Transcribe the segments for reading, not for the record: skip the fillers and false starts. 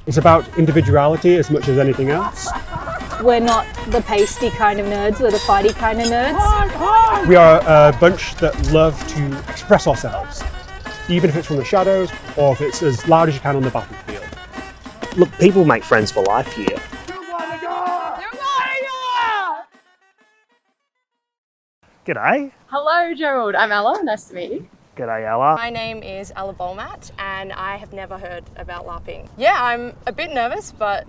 It's about individuality as much as anything else. We're not the pasty kind of nerds, we're the fighty kind of nerds. We are a bunch that love to express ourselves, even if it's from the shadows or if it's as loud as you can on the battlefield. Look, people make friends for life here. G'day. Hello, Gerald. I'm Ella. Nice to meet you. G'day, Ella. My name is Ella Bolmat, and I have never heard about LARPing. Yeah, I'm a bit nervous, but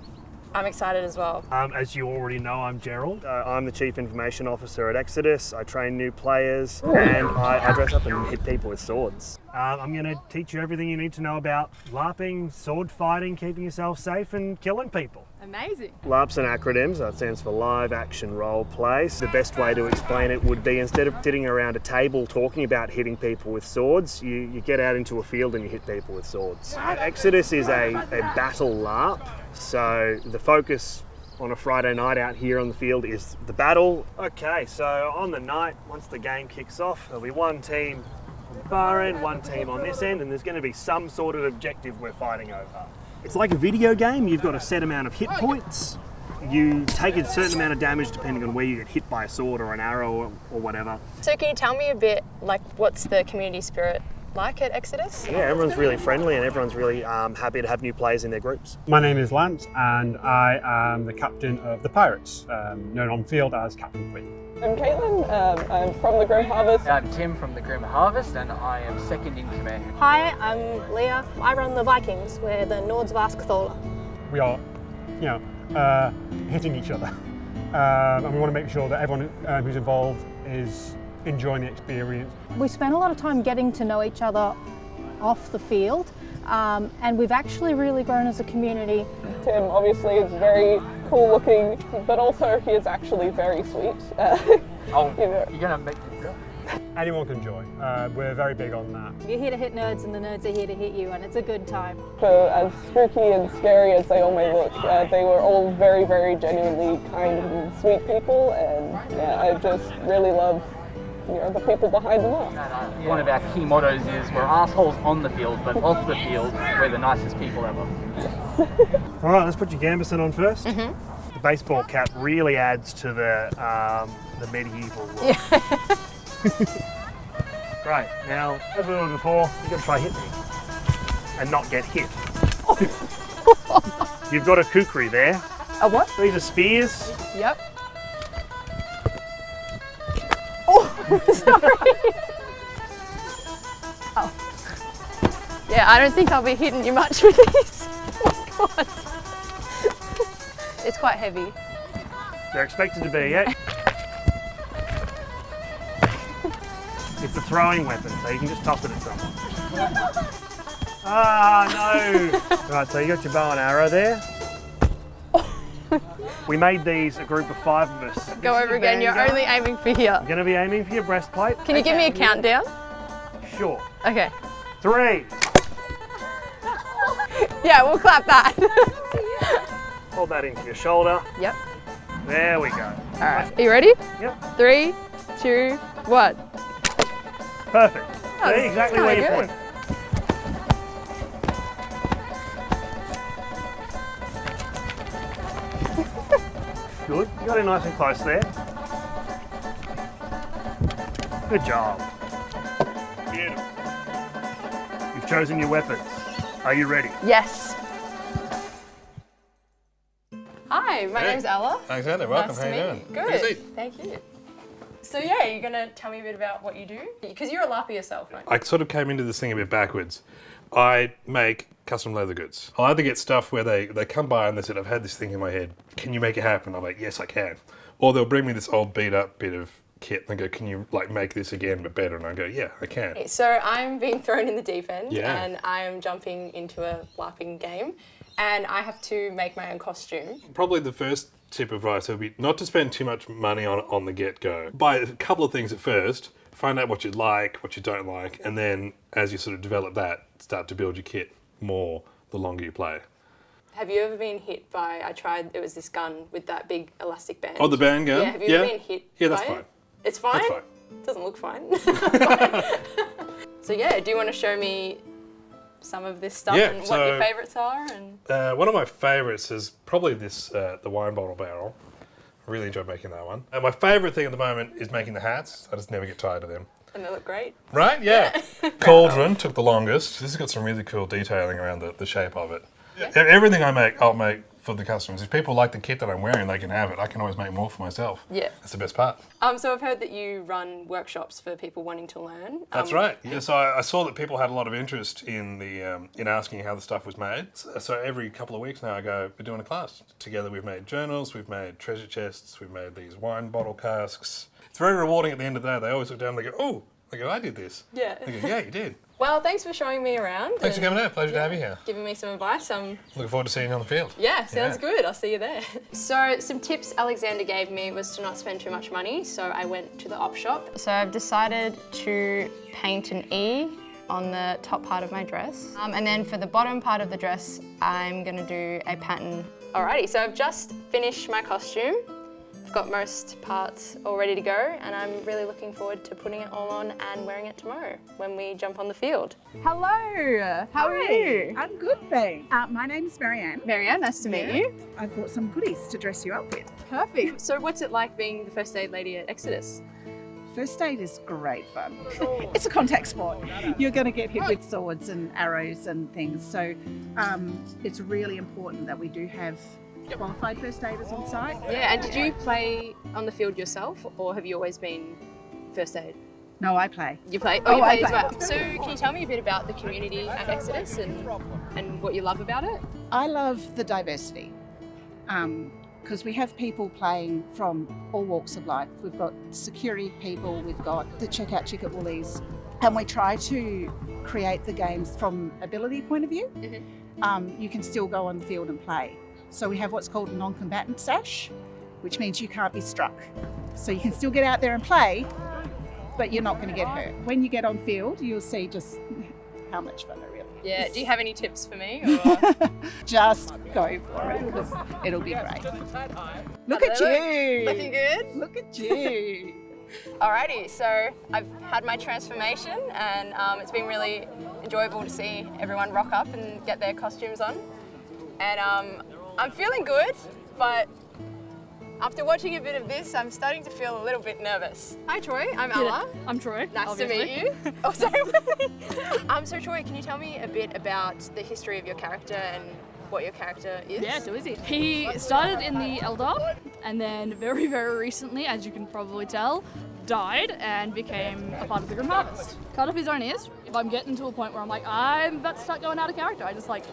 I'm excited as well. As you already know, I'm Gerald. I'm the Chief Information Officer at Exodus. I train new players and I dress up and hit people with swords. I'm going to teach you everything you need to know about LARPing, sword fighting, keeping yourself safe and killing people. Amazing. LARP's an acronym, so it stands for Live Action Role Play. The best way to explain it would be instead of sitting around a table talking about hitting people with swords, you get out into a field and you hit people with swords. Exodus is a battle LARP. So the focus on a Friday night out here on the field is the battle. Okay, so on the night, once the game kicks off, there'll be one team on the far end, one team on this end, and there's going to be some sort of objective we're fighting over. It's like a video game. You've got a set amount of hit points. You take a certain amount of damage depending on where you get hit by a sword or an arrow or whatever. So can you tell me a bit, like, what's the community spirit like at Exodus? Yeah, everyone's really friendly and everyone's really happy to have new players in their groups. My name is Lance and I am the captain of the Pirates, known on field as Captain Quinn. I'm Caitlin, I'm from the Grim Harvest. I'm Tim from the Grim Harvest and I am second in command. Hi, I'm Leah. I run the Vikings. We're the Nords of Askathola. We are, hitting each other. And we want to make sure that everyone who's involved is enjoying the experience. We spend a lot of time getting to know each other off the field, and we've actually really grown as a community. Tim obviously is very cool looking, but also he is actually very sweet. You're gonna make me feel. Anyone can join. We're very big on that. You're here to hit nerds and the nerds are here to hit you, and it's a good time. For as spooky and scary as they all may look, they were all very, very genuinely kind and sweet people, and yeah, I just really love the people behind the mask. One of our key mottos is we're assholes on the field, but off the field, we're the nicest people ever. All right, let's put your gambeson on first. Mm-hmm. The baseball cap really adds to the medieval look. Yeah. Right, now, as we were before, you've got to try hit me and not get hit. You've got a kukri there. A what? These are spears. Yep. Oh, sorry. Oh. Yeah, I don't think I'll be hitting you much with these. Oh my God. It's quite heavy. They're expected to be, yeah. It's a throwing weapon, so you can just toss it at someone. Ah, no! Right, so you got your bow and arrow there. We made these a group of 5 of us. Go over again, you're only aiming for here. You're going to be aiming for your breastplate. Can you give me a countdown? Sure. Okay. 3. Yeah, we'll clap that. Hold that into your shoulder. Yep. There we go. All right, are you ready? Yep. 3, 2, 1. Perfect. Oh, See exactly where you point. Good. You got it nice and close there. Good job. Beautiful. You've chosen your weapons. Are you ready? Yes. Hi, my name's Ella. Alexander, welcome. Nice How to you meet doing? you. Good. Have a seat. Thank you. So yeah, you're gonna tell me a bit about what you do? Because you're a LARPer yourself, right? I sort of came into this thing a bit backwards. I make custom leather goods. I'll either get stuff where they come by and they said, I've had this thing in my head. Can you make it happen? I'm like, yes, I can. Or they'll bring me this old beat up bit of kit and they go, can you like make this again but better? And I go, yeah, I can. So I'm being thrown in the deep end and I'm jumping into a LARPing game and I have to make my own costume. Probably the first tip of advice would be not to spend too much money on the get-go. Buy a couple of things at first, find out what you like, what you don't like, and then as you sort of develop that, start to build your kit more the longer you play. Have you ever been hit by, it was this gun with that big elastic band. Oh, the band gun? Yeah, have you ever been hit Yeah, that's by fine. it? It's fine? That's fine. It doesn't look fine. So yeah, do you want to show me some of this stuff Yeah, and so- what your favourites are? And One of my favourites is probably this, the wine bottle barrel. I really enjoyed making that one. And my favourite thing at the moment is making the hats. I just never get tired of them. and they look great. Right? Yeah. Cauldron took the longest. This has got some really cool detailing around the shape of it. Yeah. Everything I make, I'll make for the customers. If people like the kit that I'm wearing, they can have it. I can always make more for myself. Yeah. That's the best part. So I've heard that you run workshops for people wanting to learn. That's right. Yeah, so I saw that people had a lot of interest in the in asking how the stuff was made. So every couple of weeks now, I go, we're doing a class. Together we've made journals, we've made treasure chests, we've made these wine bottle casks. It's very rewarding at the end of the day. They always look down and they go, oh, I did this. Yeah. They go, yeah, you did. Well, thanks for showing me around. Thanks for coming out. Pleasure to have you here. Giving me some advice. Looking forward to seeing you on the field. Yeah, sounds good. I'll see you there. So some tips Alexander gave me was to not spend too much money, so I went to the op shop. So I've decided to paint an E on the top part of my dress. And then for the bottom part of the dress, I'm gonna do a pattern. Alrighty, so I've just finished my costume. I've got most parts all ready to go, and I'm really looking forward to putting it all on and wearing it tomorrow when we jump on the field. Hello, how are you? I'm good, thanks. My name's Marianne. Marianne, nice to meet you. I've brought some goodies to dress you up with. Perfect. So what's it like being the first aid lady at Exodus? First aid is great fun. It's a contact sport. You're going to get hit with swords and arrows and things, so it's really important that we do have qualified first aiders on site. Yeah, and did you play on the field yourself, or have you always been first aid? No, I play. You play? Oh, you play as well. So can you tell me a bit about the community at Exodus and what you love about it? I love the diversity because we have people playing from all walks of life. We've got security people, we've got the checkout chick at Woolies, and we try to create the games from ability point of view. Mm-hmm. You can still go on the field and play. So we have what's called a non-combatant sash, which means you can't be struck. So you can still get out there and play, but you're not going to get hurt. When you get on field, you'll see just how much fun it really is. Yeah, do you have any tips for me? Or? Just go for it, because it'll be great. Look at you! Looking good? Look at you! Alrighty, so I've had my transformation, and it's been really enjoyable to see everyone rock up and get their costumes on. And I'm feeling good, but after watching a bit of this, I'm starting to feel a little bit nervous. Hi Troy, I'm Ella. I'm Troy. Nice obviously. to meet you. Oh, sorry. So Troy, can you tell me a bit about the history of your character and what your character is? Yeah, too easy. He started in the Eldar, and then very, very recently, as you can probably tell, died and became a part of the Grim Harvest. Cut off his own ears. If I'm getting to a point where I'm like, I'm about to start going out of character, I just like...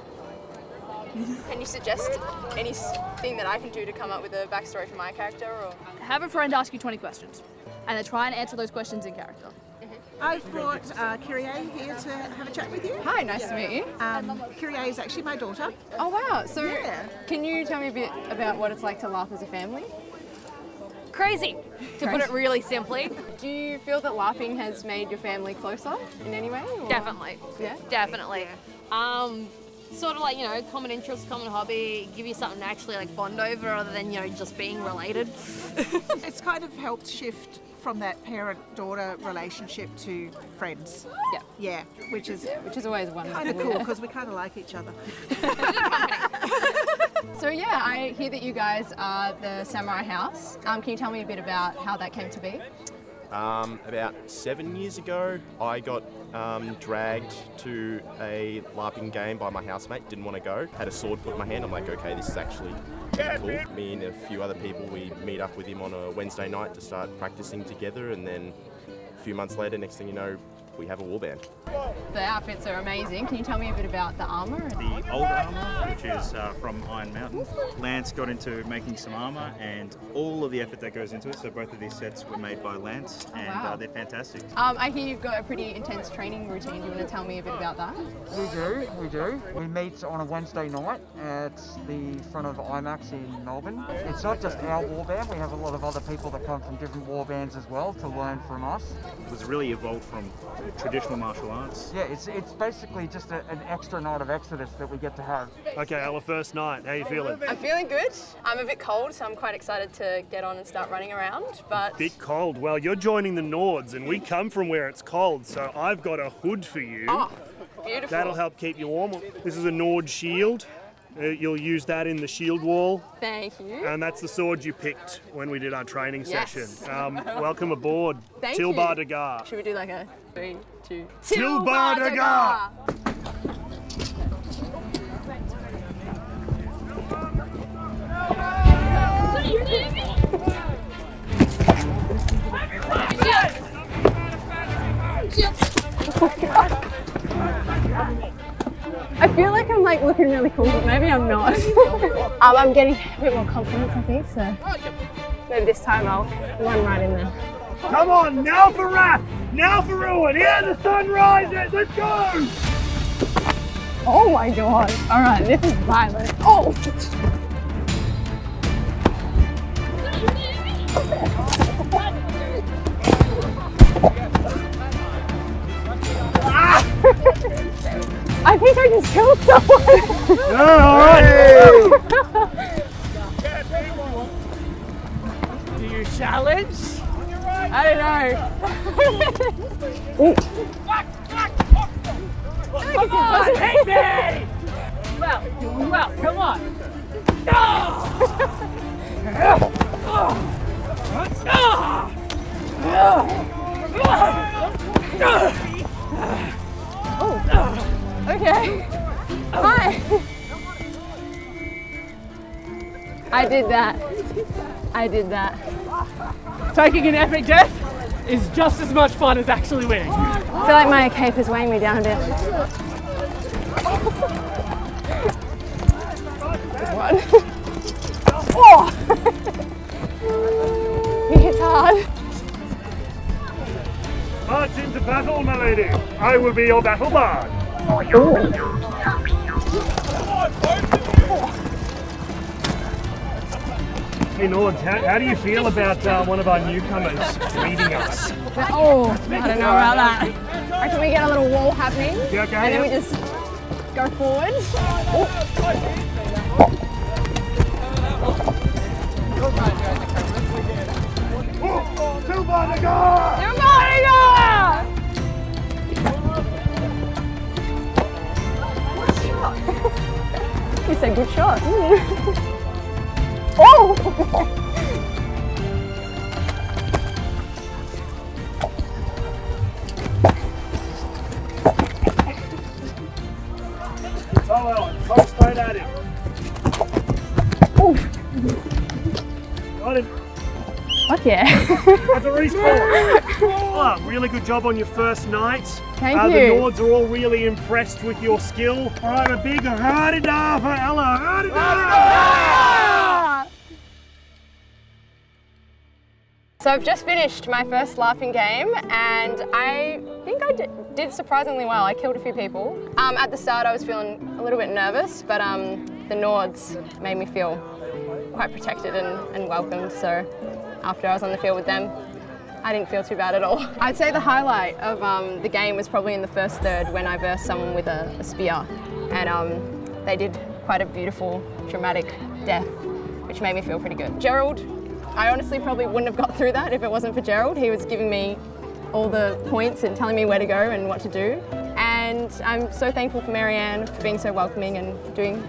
Can you suggest anything that I can do to come up with a backstory for my character? Or Have a friend ask you 20 questions, and then try and answer those questions in character. I've brought Kyrie here to have a chat with you. Hi, nice to meet you. Kyrie is actually my daughter. Oh wow, so Yeah. can you tell me a bit about what it's like to LARP as a family? Crazy, to put it really simply. Do you feel that LARPing has made your family closer in any way? Or? Definitely. Yeah? Definitely. Sort of like, you know, common interest, common hobby, give you something to actually like bond over other than, you know, just being related. It's kind of helped shift from that parent-daughter relationship to friends. Yeah. Yeah, which is always wonderful. kind of cool because we kind of like each other. So yeah, I hear that you guys are the Samurai House. Can you tell me a bit about how that came to be? About 7 years ago, I got dragged to a LARPing game by my housemate. Didn't want to go. Had a sword put in my hand. I'm like, okay, this is actually pretty cool. Me and a few other people, we meet up with him on a Wednesday night to start practicing together, and then a few months later, next thing you know, we have a warband. The outfits are amazing. Can you tell me a bit about the armour? The old armour, which is from Iron Mountain. Lance got into making some armour and all of the effort that goes into it. So both of these sets were made by Lance, and wow. They're fantastic. I hear you've got a pretty intense training routine. Do you want to tell me a bit about that? We do. We meet on a Wednesday night at the front of IMAX in Melbourne. It's not just our warband, we have a lot of other people that come from different warbands as well to learn from us. It was really evolved from traditional martial arts. Yeah, it's basically just an extra night of Exodus that we get to have. Okay, Ella, first night. How you feeling? I'm feeling good. I'm a bit cold, so I'm quite excited to get on and start running around. But Bit cold. Well, you're joining the Nords, and we come from where it's cold, so I've got a hood for you. Oh, beautiful. That'll help keep you warm. This is a Nord shield. You'll use that in the shield wall. Thank you. And that's the sword you picked when we did our training Yes. session. Welcome aboard, Thank Tilbar you. Dagar. Should we do like a 3, 2, Tilbar Dagar! I feel like I'm like looking really cool, but maybe I'm not. I'm getting a bit more confidence, I think, so maybe this time I'll run right in there. Come on, now for Wrath! Now for Ruin! Here the sun rises! Let's go! Oh my god. Alright, this is violent. Oh! I think I just killed someone. Do you challenge? I don't know. Come on, hit me! Well, doing well, come on. Okay. Hi. I did that. I did that. Taking an epic death is just as much fun as actually winning. I feel like my cape is weighing me down a bit. One. Oh! He hits hard. March into battle, my lady. I will be your battle bard. Hey Nords, how do you feel about one of our newcomers leading us? Oh, I don't know about that. I reckon we get a little wall happening, Yeah, okay, and then we yeah. just go forward. Tilbar Dagar! You said good shot. Oh! Come straight at him. Got him. Fuck yeah. That's a respawn. Oh, really good job on your first night. Thank The you. Nords are all really impressed with your skill. All right, a big ha-da-da for Ella. Ha-da-da! So I've just finished my first LARPing game and I think I did surprisingly well. I killed a few people. At the start I was feeling a little bit nervous, but the Nords made me feel quite protected and welcomed. So after I was on the field with them, I didn't feel too bad at all. I'd say the highlight of the game was probably in the first third when I versed someone with a spear, and they did quite a beautiful, dramatic death, which made me feel pretty good. Gerald, I honestly probably wouldn't have got through that if it wasn't for Gerald. He was giving me all the points and telling me where to go and what to do. And I'm so thankful for Marianne for being so welcoming and doing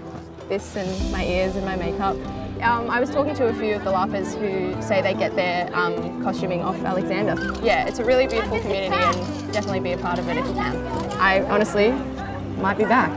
this and my ears and my makeup. I was talking to a few of the LARPers who say they get their costuming off Alexander. Yeah, it's a really beautiful community and definitely be a part of it if you can. I honestly might be back.